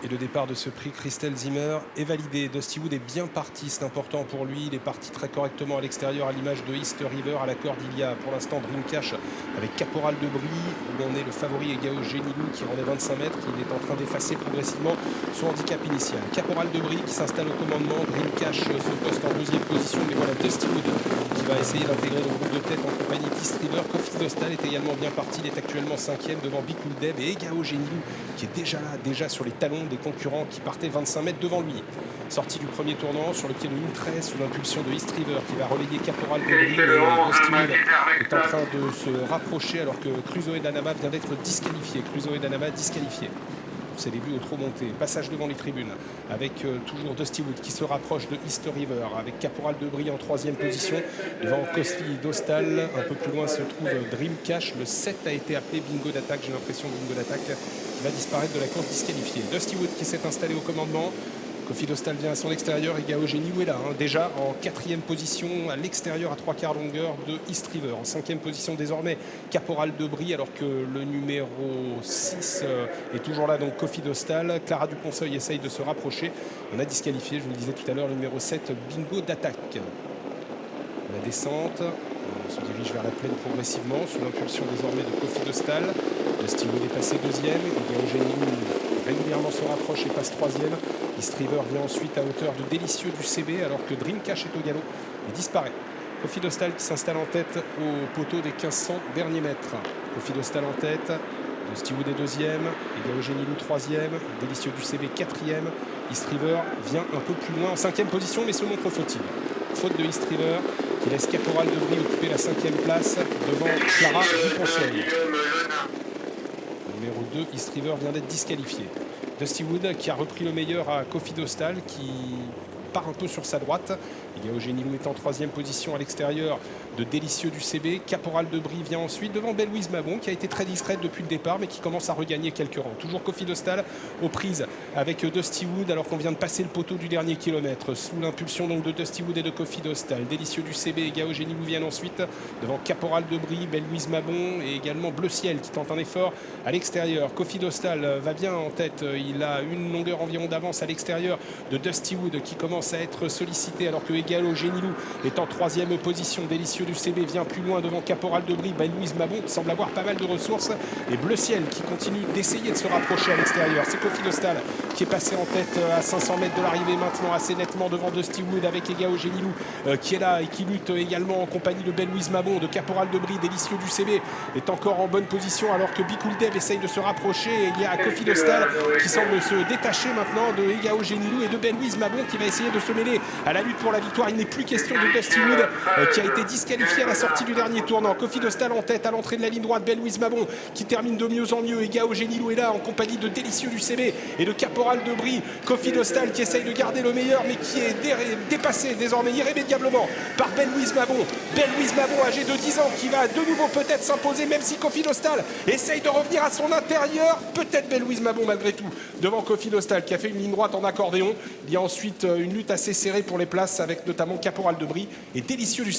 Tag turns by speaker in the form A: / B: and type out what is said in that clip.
A: Et le départ de ce prix Christelle Zimmer est validé. Dusty Wood est bien parti, c'est important pour lui. Il est parti très correctement à l'extérieur, à l'image de East River. À la corde, il y a pour l'instant Dream Cash avec Caporal de Brie, où on est le favori Egao Genilou qui rendait 25 mètres. Il est en train d'effacer progressivement son handicap initial. Caporal de Brie qui s'installe au commandement. Dream Cash se poste en deuxième position. Mais voilà Dusty Wood qui va essayer d'intégrer le groupe de tête en compagnie d'East River. Kofi Dostal est également bien parti. Il est actuellement 5e devant Bikul Deb et Egao Genilou qui est déjà là, déjà sur les talons des concurrents qui partaient 25 mètres devant lui. Sortie du premier tournant sur le pied de 1.13 sous l'impulsion de East River qui va relayer Caporal de Brie. Dusty Wood est en train de se rapprocher alors que Crusoe Danama vient d'être disqualifié. Crusoe Danama disqualifié. Ses débuts au trop monté, passage devant les tribunes avec toujours Dusty Wood qui se rapproche de East River avec Caporal de Brie en 3e position devant Kofi Dostal. Un peu plus loin se trouve Dream Cash. Le 7 a été appelé Bingo d'attaque, j'ai l'impression Bingo d'attaque qui va disparaître de la course disqualifiée. Dusty Wood qui s'est installé au commandement. Kofi Dostal vient à son extérieur, Egao Genilou est là, déjà en 4e position à l'extérieur à 3/4 longueur de East River. En 5e position désormais Caporal de Brie alors que le numéro 6 est toujours là, donc Kofi Dostal. Clara Duponceul essaye de se rapprocher. On a disqualifié, je vous le disais tout à l'heure, le numéro 7 Bingo d'attaque. La descente, on se dirige vers la plaine progressivement sous l'impulsion désormais de Kofi Dostal. Dusty Wood est passé 2e, Egao Genilou régulièrement se rapproche et passe 3e. East River vient ensuite à hauteur de Délicieux du CB alors que Dream Cash est au galop et disparaît. Kofi Dostal qui s'installe en tête au poteau des 1500 derniers mètres. Kofi Dostal en tête, Dusty Wood est 2e, Egao Genilou 3e, Délicieux du CB 4e. East River vient un peu plus loin en 5e position mais se montre fautive. Faute de East River qui laisse Caporal de Brie occuper la 5e place devant Clara Duponceul. Numéro 2, East River vient d'être disqualifié. Dusty Wood qui a repris le meilleur à Kofi Dostal qui part un peu sur sa droite. Egao Genilou est en 3e position à l'extérieur de Délicieux du CB. Caporal de Brie vient ensuite devant Belle-Louise Mabon qui a été très discrète depuis le départ mais qui commence à regagner quelques rangs. Toujours Kofi Dostal aux prises avec Dusty Wood alors qu'on vient de passer le poteau du dernier kilomètre. Sous l'impulsion donc de Dusty Wood et de Kofi Dostal. Délicieux du CB et Egao Genilou viennent ensuite devant Caporal de Brie, Belle-Louise Mabon et également Bleu Ciel qui tente un effort à l'extérieur. Kofi Dostal va bien en tête. Il a une longueur environ d'avance à l'extérieur de Dusty Wood qui commence à être sollicité alors que Egao Genilou est en 3e position. Délicieux du CB vient plus loin devant Caporal de Brie. Belle-Louise Mabon qui semble avoir pas mal de ressources et Bleu Ciel qui continue d'essayer de se rapprocher à l'extérieur. C'est Kofi Dostal qui est passé en tête à 500 mètres de l'arrivée maintenant assez nettement devant Dusty Wood avec Egao Genilou qui est là et qui lutte également en compagnie de Belle-Louise Mabon, de Caporal de Brie. Délicieux du CB est encore en bonne position alors que Bikul Deb essaye de se rapprocher et il y a Kofi Dostal qui semble se détacher maintenant de Egao Genilou et de Belle-Louise Mabon qui va essayer de se mêler à la lutte pour la victoire. Il n'est plus question de Dusty Wood qui a été disqualifié à la sortie du dernier tournant. Kofi Dostal en tête à l'entrée de la ligne droite. Belle-Louise Mabon qui termine de mieux en mieux. Egao Genilou est là en compagnie de Délicieux du CB et de Caporal de Brie. Kofi Dostal qui essaye de garder le meilleur mais qui est dépassé désormais irrémédiablement par Belle-Louise Mabon. Belle-Louise Mabon âgée de 10 ans qui va de nouveau peut-être s'imposer même si Kofi Dostal essaye de revenir à son intérieur. Peut-être Belle-Louise Mabon malgré tout devant Kofi Dostal qui a fait une ligne droite en accordéon. Il y a ensuite une lutte assez serrée pour les places avec notamment Caporal de Brie et Délicieux du